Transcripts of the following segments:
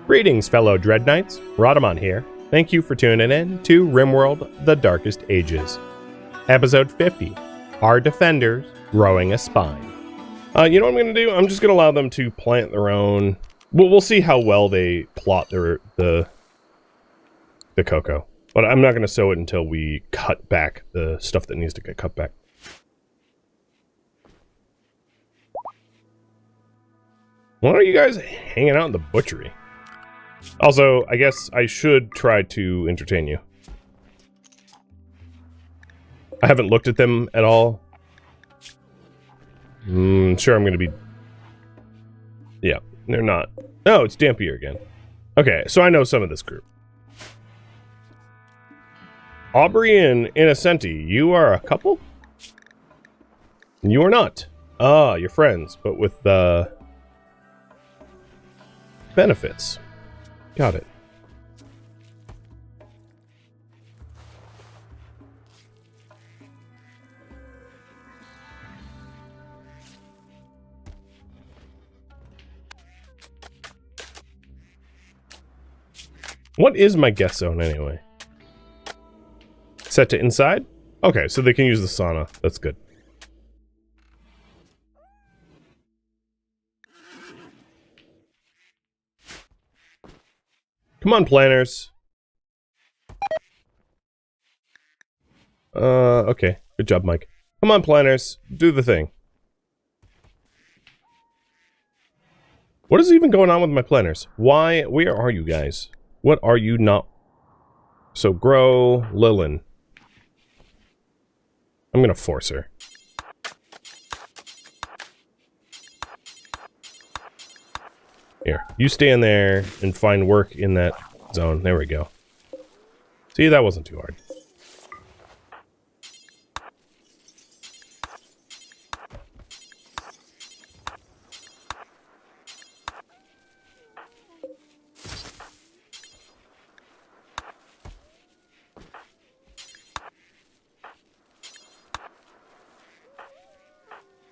Greetings, fellow Dread Knights. Rhadamant here. Thank you for tuning in to RimWorld: The Darkest Ages. Episode 50, Our Defenders Growing a Spine. You know what I'm going to do? I'm just going to allow them to plant their own... We'll see how well they plot the cocoa. But I'm not going to sow it until we cut back the stuff that needs to get cut back. Why are you guys hanging out in the butchery? Also, I guess I should try to entertain you. I haven't looked at them at all. Sure, I'm going to be... Yeah, they're not. Oh, it's Dampier again. Okay, so I know some of this group. Aubrey and Innocenti, you are a couple? You are not. Ah, you're friends, but with benefits. Got it. What is my guest zone anyway? Set to inside? Okay, so they can use the sauna. That's good. Come on, planners. Okay. Good job, Mike. Come on, planners. Do the thing. What is even going on with my planners? Why? Where are you guys? What are you not? So, grow Lilin. I'm gonna force her. Here, you stay in there and find work in that zone. There we go. See, that wasn't too hard.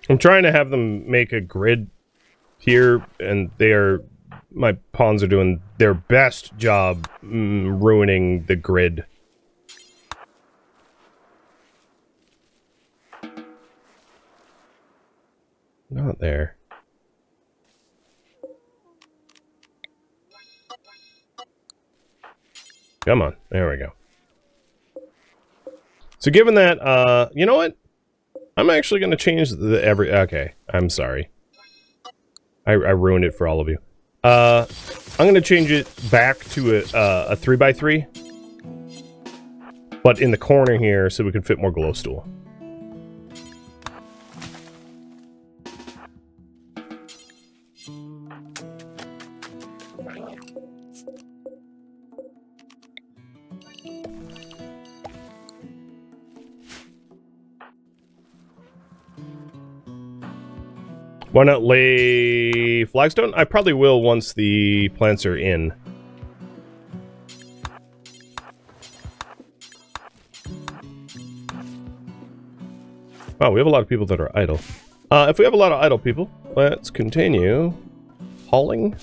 I'm trying to have them make a grid here, and my pawns are doing their best job ruining the grid. Not there. Come on, there we go. So given that, you know what? I'm actually going to change okay, I'm sorry. I ruined it for all of you. I'm going to change it back to a 3x3. But in the corner here so we can fit more glow stool. Why not lay flagstone? I probably will once the plants are in. Wow, we have a lot of people that are idle. If we have a lot of idle people, let's continue hauling.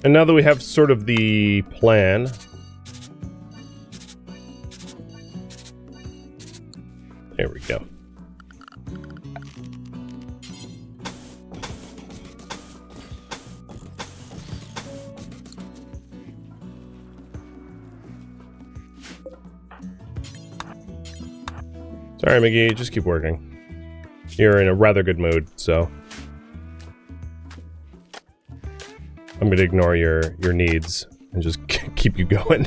And now that we have sort of the plan... There we go. Sorry, McGee, just keep working. You're in a rather good mood, so... I'm going to ignore your needs and just keep you going.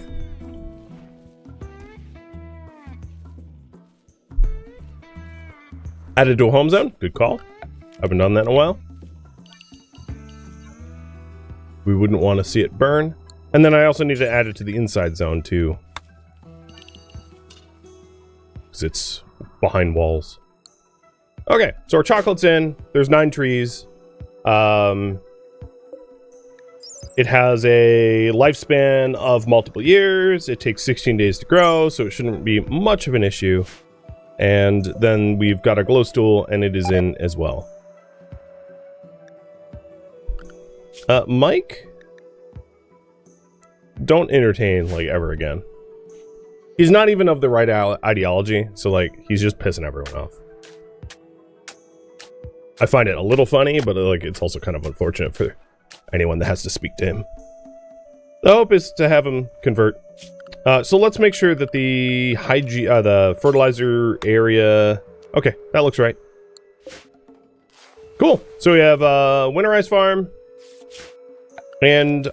Added to a home zone. Good call. Haven't done that in a while. We wouldn't want to see it burn. And then I also need to add it to the inside zone too. because it's behind walls. Okay, so our chocolate's in. There's 9 trees. It has a lifespan of multiple years. It takes 16 days to grow, so it shouldn't be much of an issue. And then we've got our glow stool, and it is in as well. Mike, don't entertain, like, ever again. He's not even of the right ideology, so, like, he's just pissing everyone off. I find it a little funny, but, like, it's also kind of unfortunate for anyone that has to speak to him. The hope is to have him convert. So let's make sure that the the fertilizer area... Okay, that looks right. Cool. So we have a winterized farm. And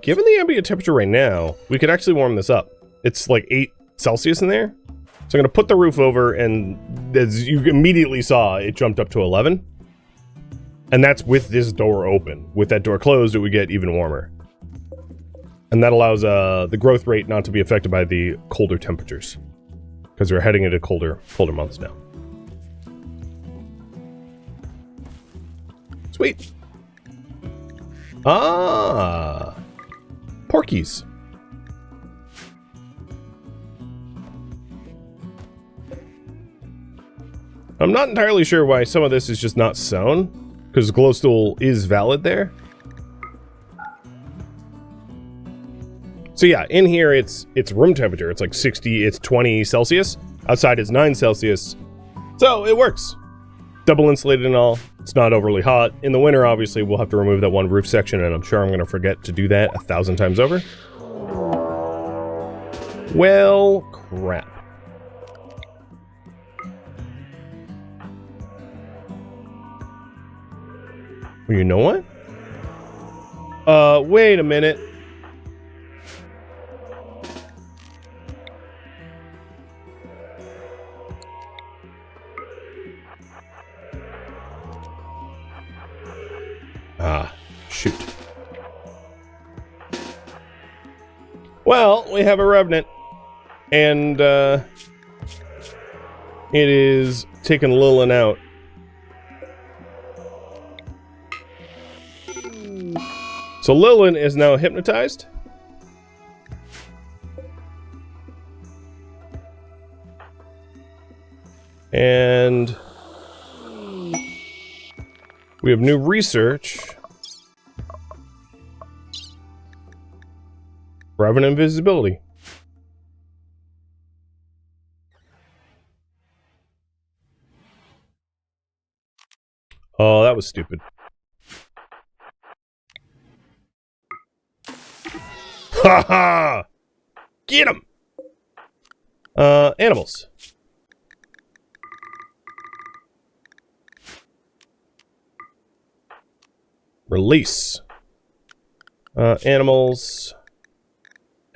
given the ambient temperature right now, we could actually warm this up. It's like 8 Celsius in there. So I'm going to put the roof over, and as you immediately saw, it jumped up to 11. And that's with this door open. With that door closed, it would get even warmer. And that allows the growth rate not to be affected by the colder temperatures. Because we're heading into colder months now. Sweet. Ah. Porkies. I'm not entirely sure why some of this is just not sewn, because glowstool is valid there. So yeah, in here it's room temperature. It's like 60, it's 20 Celsius. Outside is 9 Celsius. So it works. Double insulated and all. It's not overly hot. In the winter, obviously, we'll have to remove that one roof section, and I'm sure I'm going to forget to do that 1,000 times over. Well, crap. You know what? Wait a minute. Ah, shoot. Well, we have a revenant, and it is taking Lilin out. So Lilin is now hypnotized. And we have new research. Revenant invisibility. Oh, that was stupid. Ha ha! Get him! Animals. Release. Animals.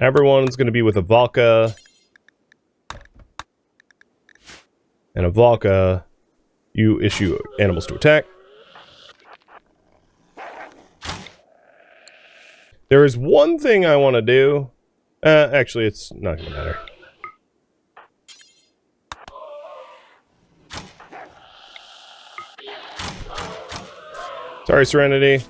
Everyone's going to be with a Valka. And a Valka, you issue animals to attack. There is one thing I want to do. Actually, it's not going to matter. Sorry, Serenity.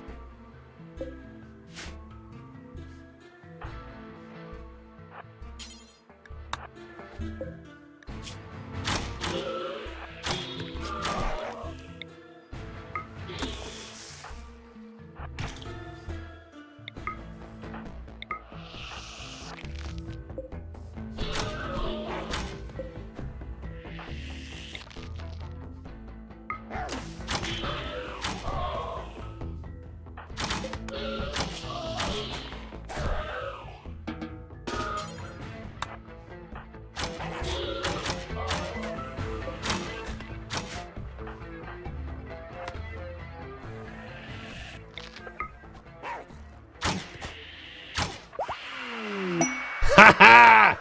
Ha ha!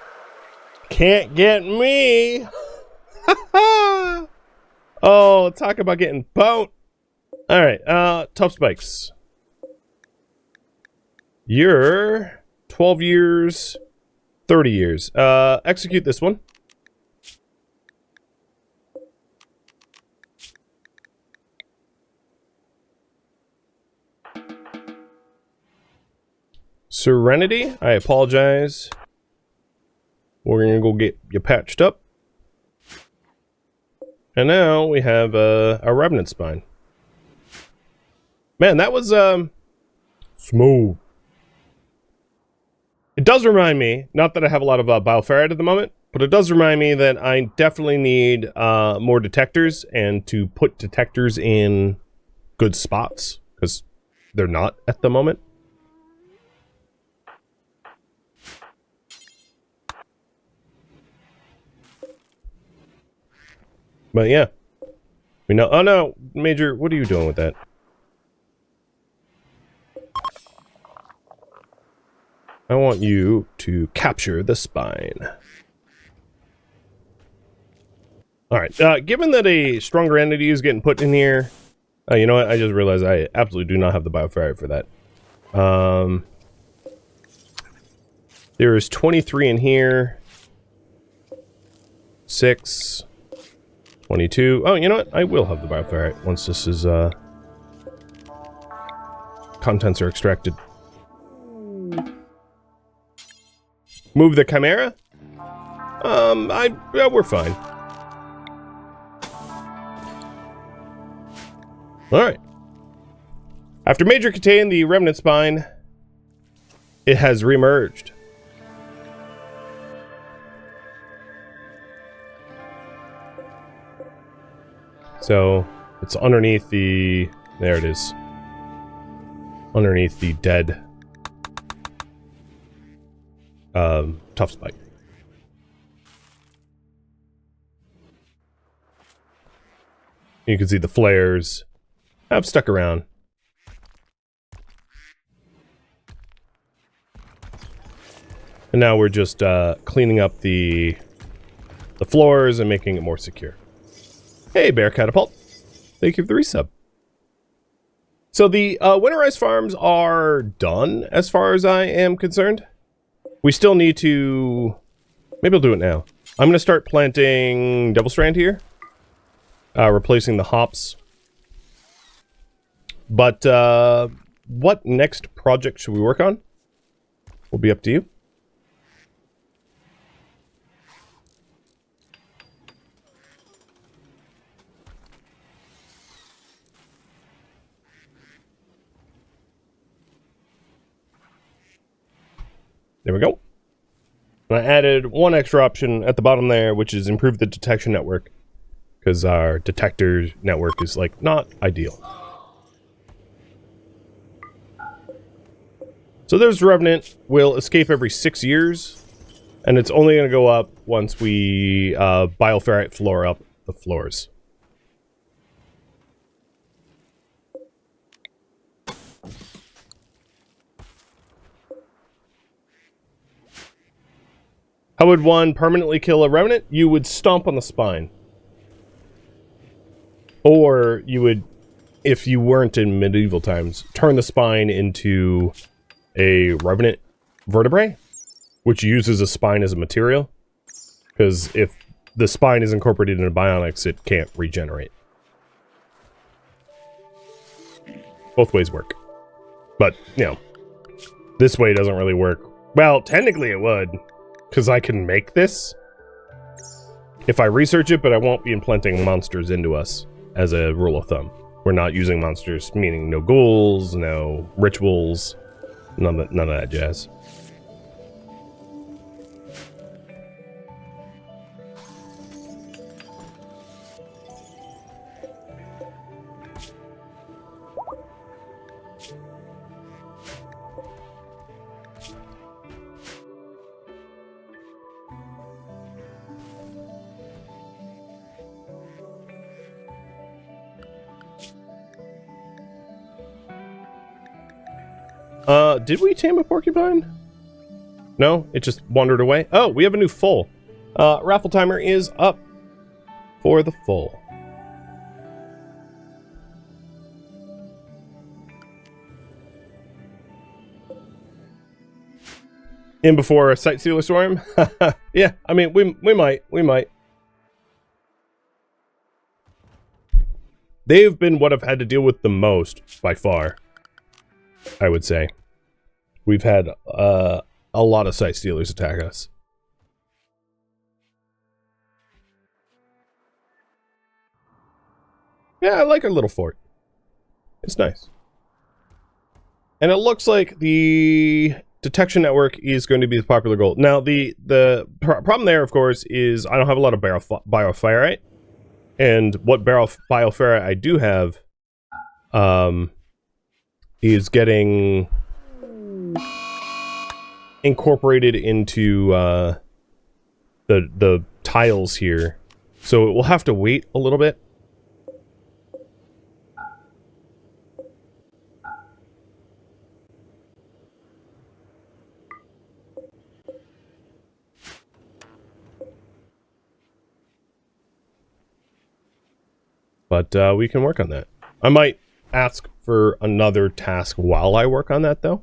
Can't get me! Ha ha! Oh, talk about getting boned. Alright, tough spikes. You're 12 years, 30 years. Execute this one. Serenity, I apologize. We're gonna go get you patched up. And now we have a Revenant spine. Man, that was smooth. It does remind me, not that I have a lot of bioferrite at the moment, but it does remind me that I definitely need more detectors, and to put detectors in good spots, because they're not at the moment. But yeah, we know. Oh no, Major, what are you doing with that? I want you to capture the spine. Alright, given that a stronger entity is getting put in here, you know what, I just realized I absolutely do not have the bioferrite for that. There is 23 in here. 6. 22. Oh, you know what, I will have the bioferrite once this is, contents are extracted. Move the Chimera? Yeah, we're fine. Alright. After Major contained the Remnant Spine, it has reemerged. So, it's underneath the... There it is. Underneath the dead... tough spike. You can see the flares have stuck around. And now we're just cleaning up the floors and making it more secure. Hey, Bear Catapult. Thank you for the resub. So the winterized farms are done as far as I am concerned. We still need to... Maybe I'll do it now. I'm going to start planting Devil Strand here. Replacing the hops. But what next project should we work on? Will be up to you. There we go. And I added one extra option at the bottom there, which is improve the detection network. Because our detector network is, like, not ideal. So there's Revenant. Will escape every 6 years. And it's only going to go up once we bioferrite floor up the floors. How would one permanently kill a Revenant? You would stomp on the spine. Or you would, if you weren't in medieval times, turn the spine into a Revenant vertebrae, which uses a spine as a material. Because if the spine is incorporated into bionics, it can't regenerate. Both ways work. But, you know, this way doesn't really work. Well, technically it would. Because I can make this if I research it, but I won't be implanting monsters into us as a rule of thumb. We're not using monsters, meaning no ghouls, no rituals, none of that jazz. Did we tame a porcupine? No, it just wandered away. Oh, we have a new foal. Raffle timer is up for the foal. In before a sight sealer storm? Yeah, I mean, we might. They've been what I've had to deal with the most, by far, I would say. we've had a lot of site stealers attack us. Yeah, I like our little fort. It's nice. And it looks like the detection network is going to be the popular goal. Now, the problem there, of course, is I don't have a lot of bioferrite. And what bioferrite I do have is getting incorporated into the tiles here. So it will have to wait a little bit. But we can work on that. I might ask for another task while I work on that, though.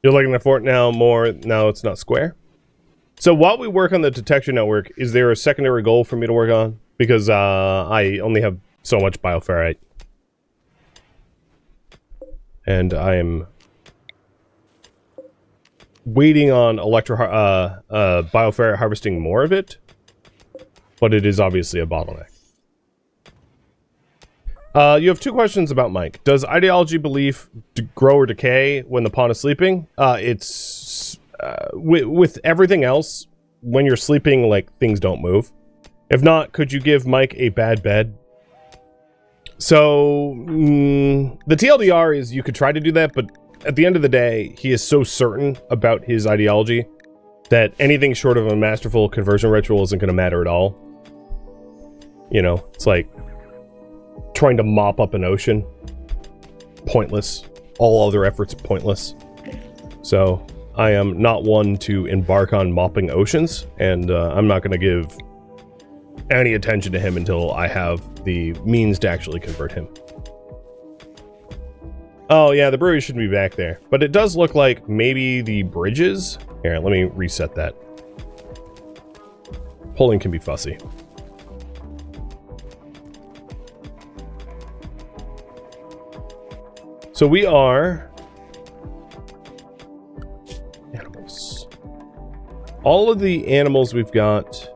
You're liking the fort now more, now it's not square? So while we work on the detection network, is there a secondary goal for me to work on? Because I only have so much bioferrite. And I am waiting on bioferrite harvesting more of it. But it is obviously a bottleneck. You have two questions about Mike. Does ideology belief grow or decay when the pawn is sleeping? It's with everything else, when you're sleeping, like, things don't move. If not, could you give Mike a bad bed? So, the TLDR is you could try to do that, but at the end of the day, he is so certain about his ideology that anything short of a masterful conversion ritual isn't going to matter at all. You know, it's like trying to mop up an ocean. Pointless. All other efforts pointless. So, I am not one to embark on mopping oceans, and I'm not going to give any attention to him until I have the means to actually convert him. Oh yeah, the brewery shouldn't be back there. But it does look like maybe the bridges... Here, let me reset that. Pulling can be fussy. So we are... animals. All of the animals we've got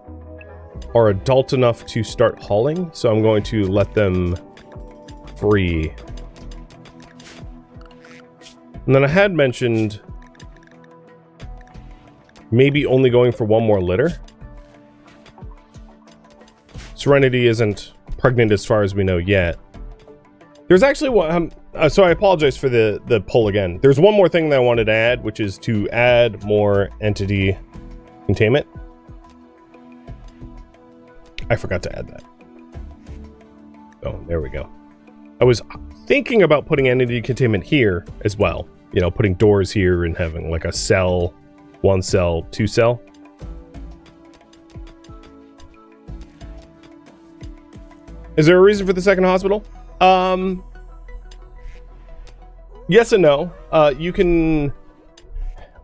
are adult enough to start hauling, so I'm going to let them free. And then I had mentioned maybe only going for one more litter. Serenity isn't pregnant as far as we know yet. There's actually one, so I apologize for the pull again. There's one more thing that I wanted to add, which is to add more entity containment. I forgot to add that. Oh, there we go. I was thinking about putting entity containment here as well. You know, putting doors here and having like a cell, 1 cell, 2 cell. Is there a reason for the second hospital? Yes and no. You can...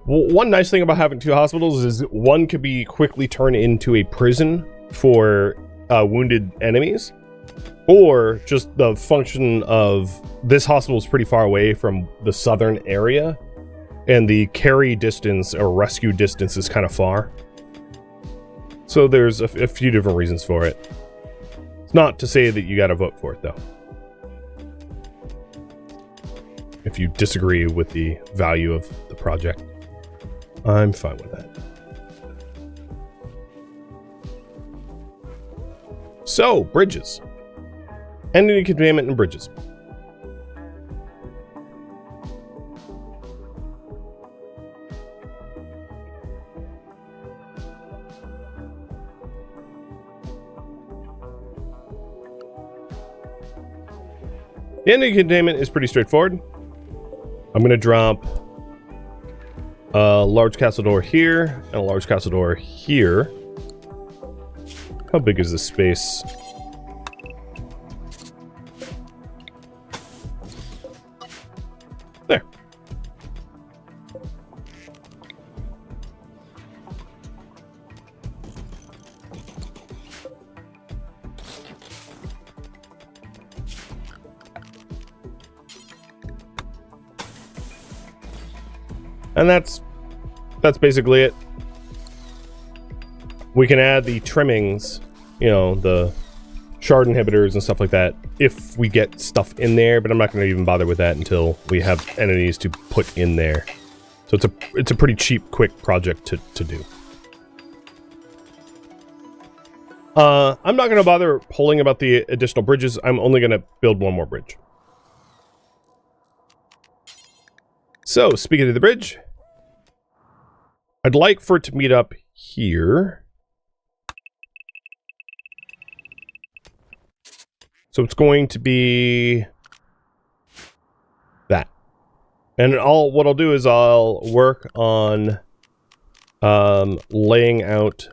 One nice thing about having 2 hospitals is one could be quickly turned into a prison for wounded enemies, or just the function of this hospital is pretty far away from the southern area, and the carry distance or rescue distance is kind of far. So there's a few different reasons for it. It's not to say that you gotta vote for it, though. If you disagree with the value of the project, I'm fine with that. So, bridges. Entity containment and bridges. The entity containment is pretty straightforward. I'm going to drop a large castle door here and a large castle door here. How big is this space? There. And that's basically it. We can add the trimmings, you know, the shard inhibitors and stuff like that if we get stuff in there, but I'm not going to even bother with that until we have entities to put in there. So it's a pretty cheap, quick project to do. I'm not going to bother pulling about the additional bridges. I'm only going to build one more bridge. So, speaking of the bridge, I'd like for it to meet up here. So it's going to be that. And what I'll do is I'll work on laying out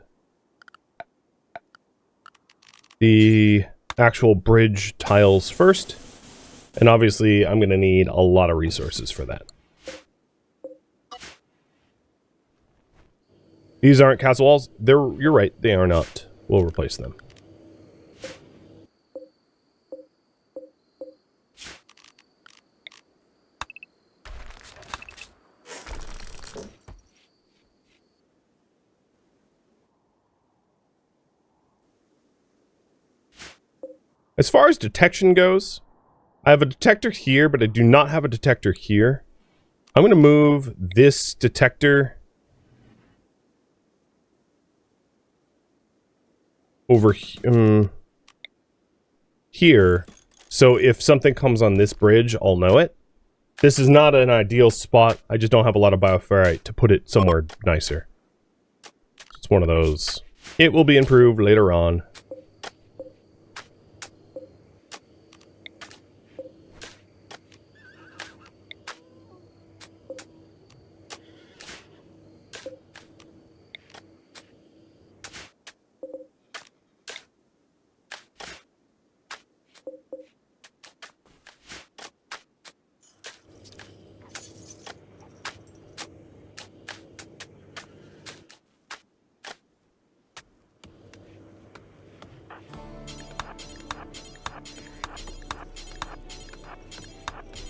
the actual bridge tiles first. And obviously I'm going to need a lot of resources for that. These aren't castle walls. You're right, they are not. We'll replace them. As far as detection goes, I have a detector here, but I do not have a detector here. I'm going to move this detector over here, so if something comes on this bridge, I'll know it. This is not an ideal spot. I just don't have a lot of bioferrite to put it somewhere nicer. It's one of those. It will be improved later on.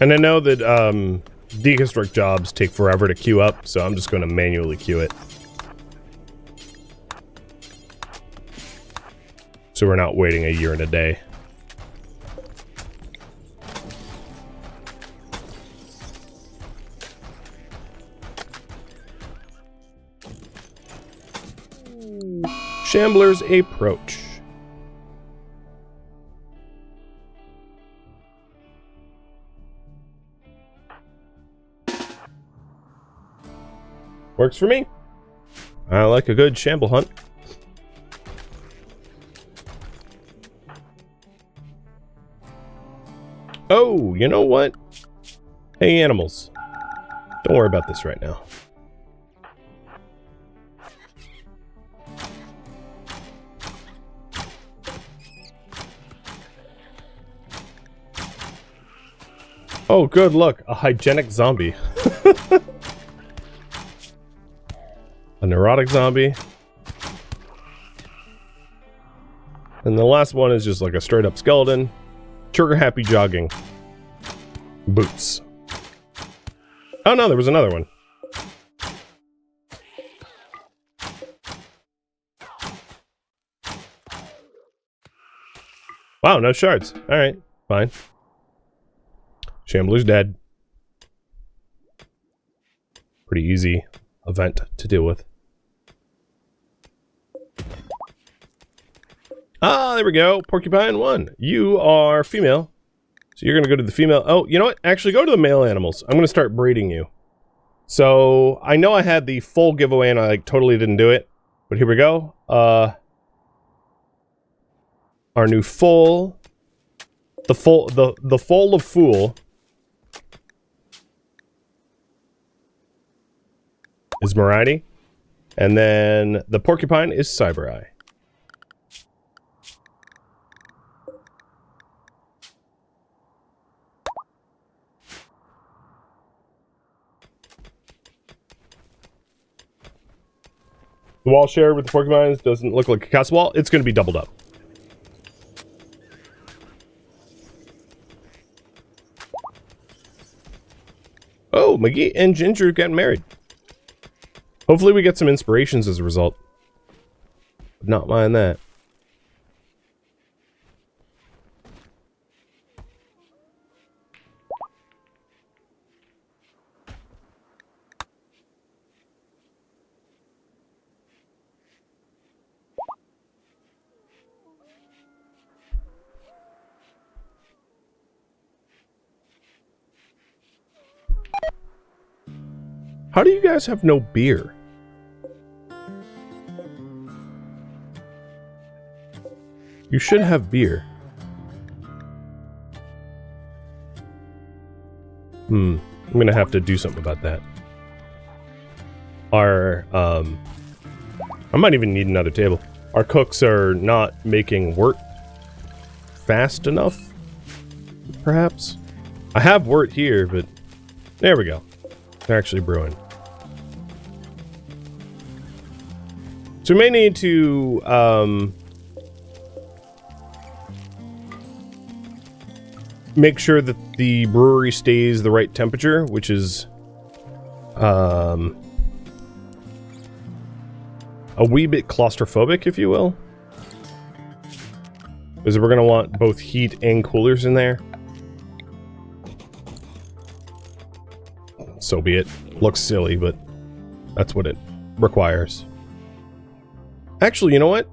And I know that deconstruct jobs take forever to queue up, so I'm just going to manually queue it. So we're not waiting a year and a day. Shambler's approach. Works for me. I like a good shamble hunt. Oh, you know what? Hey, animals. Don't worry about this right now. Oh, good, look. A hygienic zombie. A neurotic zombie. And the last one is just like a straight up skeleton. Trigger happy jogging. Boots. Oh no, there was another one. Wow, no shards. Alright, fine. Shambler's dead. Pretty easy event to deal with. Ah, there we go. Porcupine 1. You are female. So you're going to go to the female. Oh, you know what? Actually, go to the male animals. I'm going to start breeding you. So I know I had the full giveaway and I like totally didn't do it. But here we go. Our new foal. The foal of fool. is Moriarty. And then the porcupine is Cyber Eye. The wall shared with the porcupines doesn't look like a castle wall. It's going to be doubled up. Oh, McGee and Ginger getting married. Hopefully we get some inspirations as a result. Not mind that. How do you guys have no beer? You should have beer. I'm gonna have to do something about that. Our, I might even need another table. Our cooks are not making wort fast enough, perhaps? I have wort here, but there we go. They're actually brewing. So we may need to, make sure that the brewery stays the right temperature, which is, a wee bit claustrophobic, if you will. Because we're going to want both heat and coolers in there. So be it. Looks silly, but that's what it requires. Actually, you know what?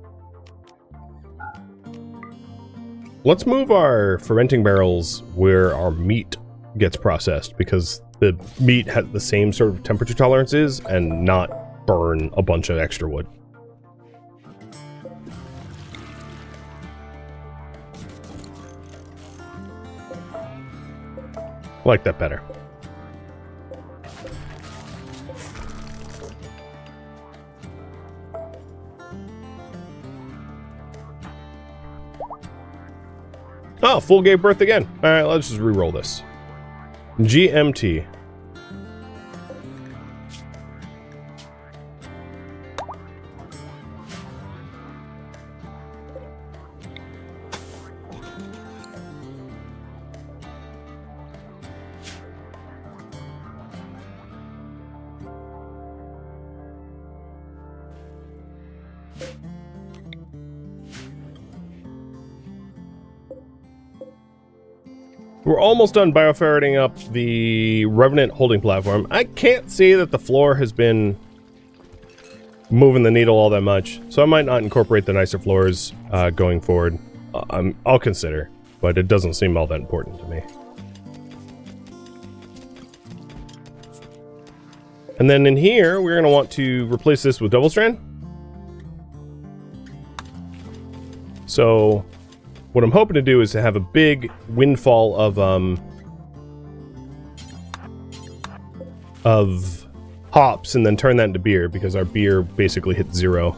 Let's move our fermenting barrels where our meat gets processed, because the meat has the same sort of temperature tolerances and not burn a bunch of extra wood. I like that better. Oh, full gave birth again. Alright, let's just re-roll this. GMT. We're almost done bioferreting up the Revenant holding platform. I can't say that the floor has been moving the needle all that much, so I might not incorporate the nicer floors going forward. I'll consider, but it doesn't seem all that important to me. And then in here, we're going to want to replace this with double strand. So what I'm hoping to do is to have a big windfall of hops and then turn that into beer, because our beer basically hit 0.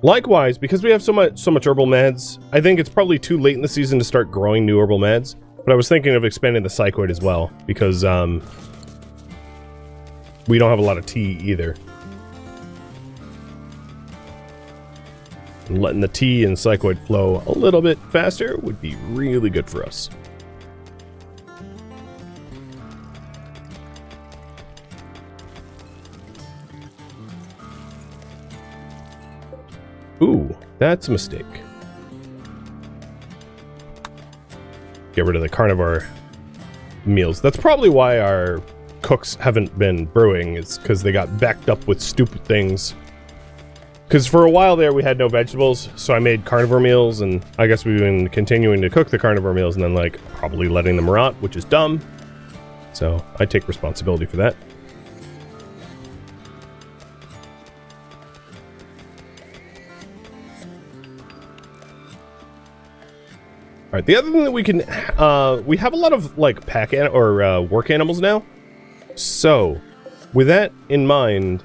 Likewise, because we have so much herbal meds, I think it's probably too late in the season to start growing new herbal meds. But I was thinking of expanding the psychoid as well, because we don't have a lot of tea either. And letting the tea and psychoid flow a little bit faster would be really good for us. Ooh, that's a mistake. Get rid of the carnivore meals. That's probably why our cooks haven't been brewing, is because they got backed up with stupid things. Because for a while there we had no vegetables, so I made carnivore meals, and I guess we've been continuing to cook the carnivore meals and then like probably letting them rot, which is dumb. So I take responsibility for that. right, the other thing that we can, we have a lot of like work animals now. So, with that in mind,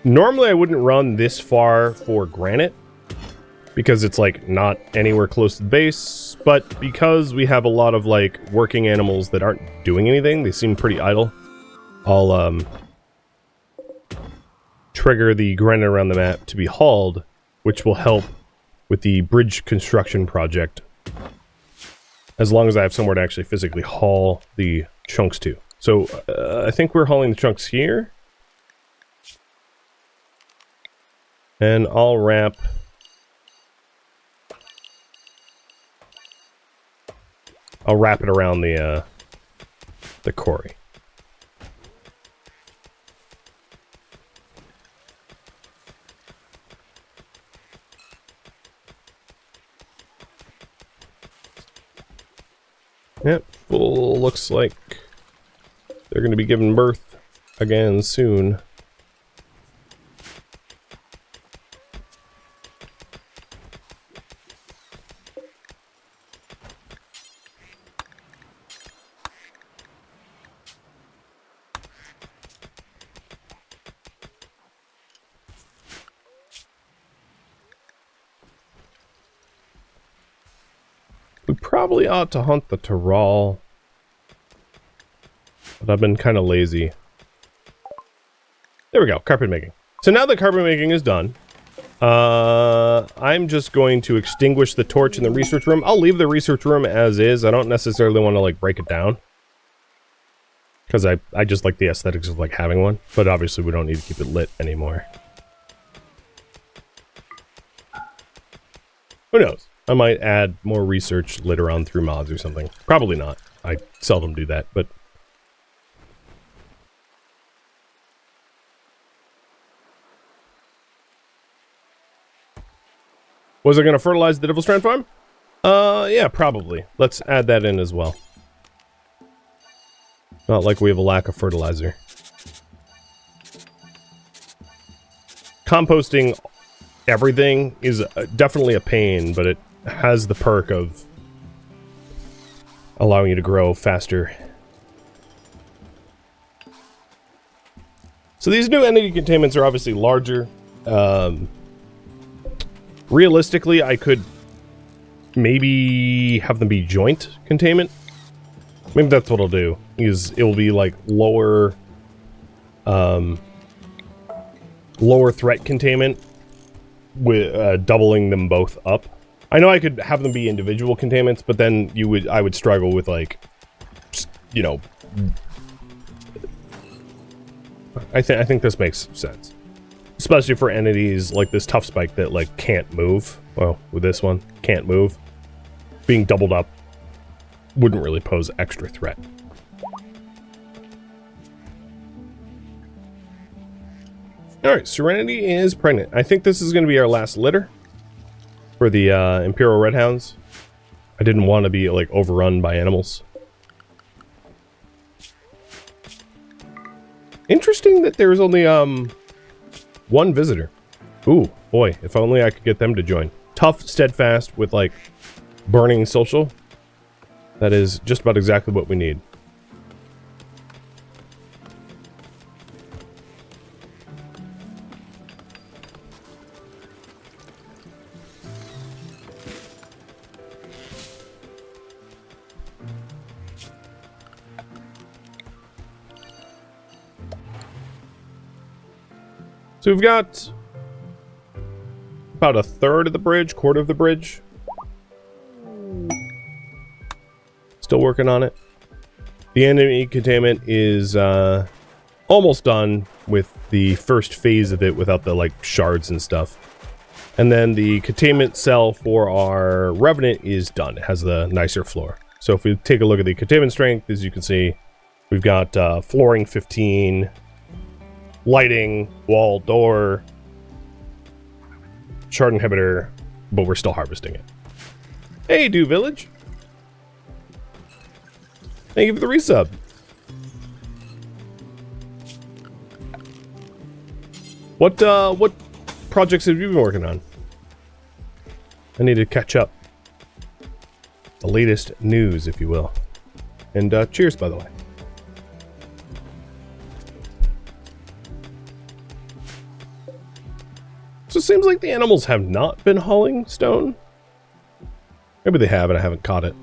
normally I wouldn't run this far for granite because it's like not anywhere close to the base, but because we have a lot of like working animals that aren't doing anything, they seem pretty idle. I'll trigger the granite around the map to be hauled, which will help with the bridge construction project, as long as I have somewhere to actually physically haul the chunks to. So I think we're hauling the chunks here, and I'll wrap it around the quarry. Yep, full. Looks like they're going to be giving birth again soon. We probably ought to hunt the Tyrol, but I've been kind of lazy. There we go, carpet making. So now that carpet making is done, I'm just going to extinguish the torch in the research room. I'll leave the research room as is. I don't necessarily want to like break it down, because I just like the aesthetics of like having one, but obviously we don't need to keep it lit anymore. Who knows? I might add more research later on through mods or something. Probably not. I seldom do that, but... Was I going to fertilize the Devil Strand farm? Yeah, probably. Let's add that in as well. Not like we have a lack of fertilizer. Composting everything is definitely a pain, but it has the perk of allowing you to grow faster. So these new entity containments are obviously larger. Realistically, I could maybe have them be joint containment. Maybe that's what I'll do, is it will be like lower threat containment with doubling them both up. I know I could have them be individual containments, but then I would struggle with like, you know, I think this makes sense, especially for entities like this tough spike that like can't move. Well, with this one, can't move. Being doubled up wouldn't really pose extra threat. Alright, Serenity is pregnant. I think this is going to be our last litter for the Imperial Redhounds. I didn't want to be like overrun by animals. Interesting that there's only one visitor. Ooh, boy, if only I could get them to join. Tough, steadfast, with like burning social. That is just about exactly what we need. So we've got about a third of the bridge, quarter of the bridge. Still working on it. The enemy containment is almost done with the first phase of it without the like shards and stuff. And then the containment cell for our Revenant is done. It has the nicer floor. So if we take a look at the containment strength, as you can see, we've got flooring 15, lighting, wall, door, shard inhibitor, but we're still harvesting it. Hey, Do Village. Thank you for the resub. What projects have you been working on? I need to catch up. the latest news, if you will. And cheers, by the way. So it seems like the animals have not been hauling stone. Maybe they have and I haven't caught it.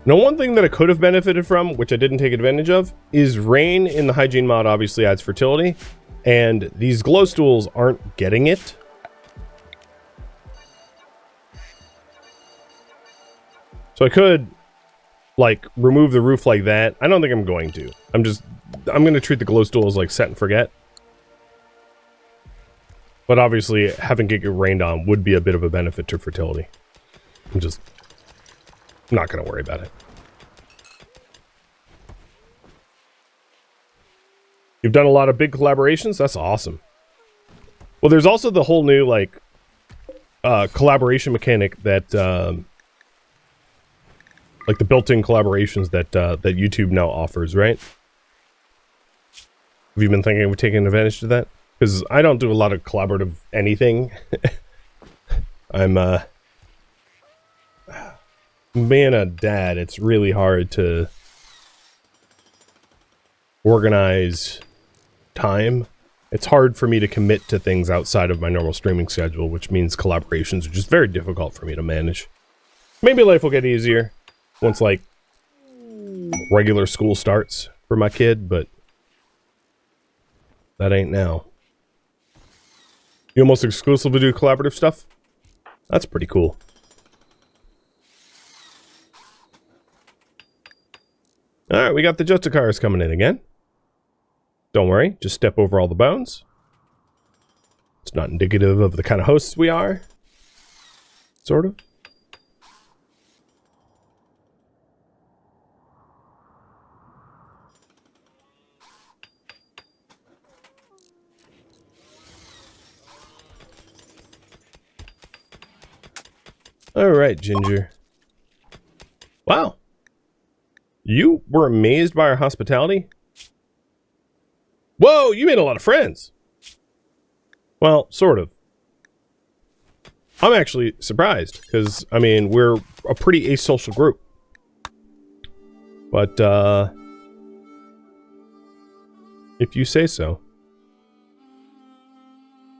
Now, one thing that I could have benefited from, which I didn't take advantage of, is rain in the hygiene mod obviously adds fertility, and these glow stools aren't getting it. So I could, like, remove the roof like that. I don't think I'm going to. I'm going to treat the glow stool as, like, set and forget. But obviously, having it get rained on would be a bit of a benefit to fertility. I'm just not going to worry about it. You've done a lot of big collaborations? That's awesome. Well, there's also the whole new, like, collaboration mechanic that, like the built-in collaborations that, that YouTube now offers, right? Have you been thinking of taking advantage of that? Because I don't do a lot of collaborative anything. I'm, being a dad, it's really hard to organize time. It's hard for me to commit to things outside of my normal streaming schedule, which means collaborations are just very difficult for me to manage. Maybe life will get easier once, like, regular school starts for my kid, but that ain't now. You almost exclusively do collaborative stuff? That's pretty cool. Alright, we got the Justicars coming in again. Don't worry, just step over all the bones. It's not indicative of the kind of hosts we are. Sort of. Alright, Ginger. Wow. You were amazed by our hospitality? Whoa, you made a lot of friends. Well, sort of. I'm actually surprised, because, I mean, we're a pretty asocial group. But, if you say so.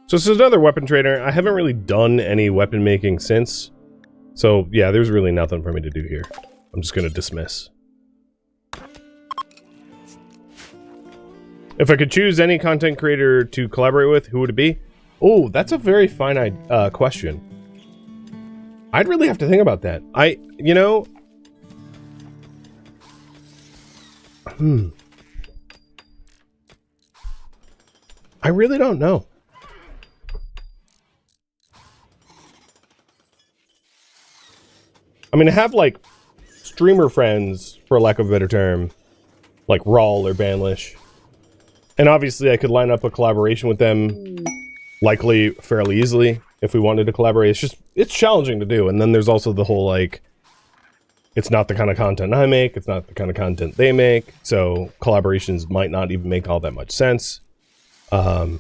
So this is another weapon trader. I haven't really done any weapon making since. So, yeah, there's really nothing for me to do here. I'm just going to dismiss. If I could choose any content creator to collaborate with, who would it be? Oh, that's a very fine question. I'd really have to think about that. You know... I really don't know. I mean, I have, like, streamer friends, for lack of a better term, like Rawl or Banlish. And obviously I could line up a collaboration with them, likely fairly easily, if we wanted to collaborate. It's challenging to do. And then there's also the whole, like, it's not the kind of content I make, it's not the kind of content they make, so collaborations might not even make all that much sense. But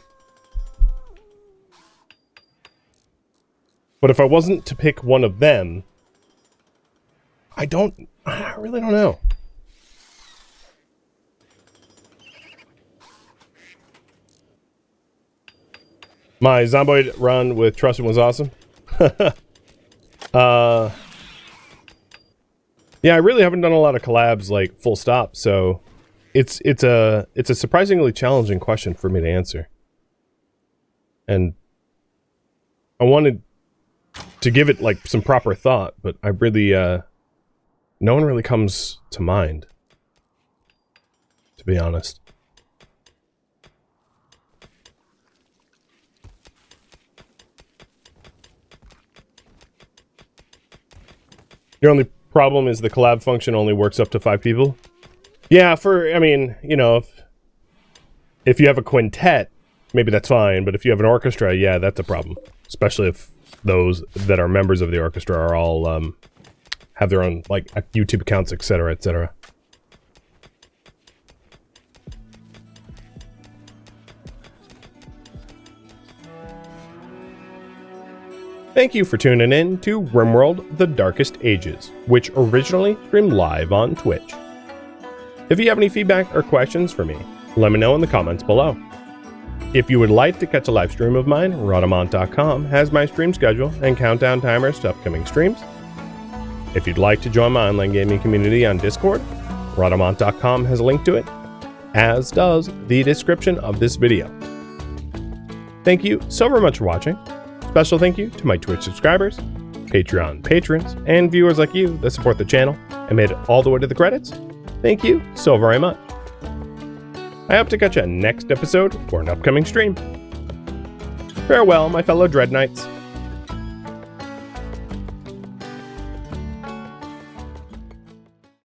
if I wasn't to pick one of them, I really don't know. My Zomboid run with Trustin was awesome. Yeah, I really haven't done a lot of collabs, like, full stop, so it's a surprisingly challenging question for me to answer. And I wanted to give it, like, some proper thought, but I really, no one really comes to mind, to be honest. Your only problem is the collab function only works up to 5 people? Yeah, I mean, you know, if you have a quintet, maybe that's fine, but if you have an orchestra, yeah, that's a problem. Especially if those that are members of the orchestra are all, have their own, like, YouTube accounts, etc., etc. Thank you for tuning in to RimWorld The Darkest Ages, which originally streamed live on Twitch. If you have any feedback or questions for me, let me know in the comments below. If you would like to catch a live stream of mine, Rhadamant.com has my stream schedule and countdown timers to upcoming streams. If you'd like to join my online gaming community on Discord, Rhadamant.com has a link to it, as does the description of this video. Thank you so very much for watching. Special thank you to my Twitch subscribers, Patreon patrons, and viewers like you that support the channel and made it all the way to the credits. Thank you so very much. I hope to catch you next episode or an upcoming stream. Farewell, my fellow Dread Knights.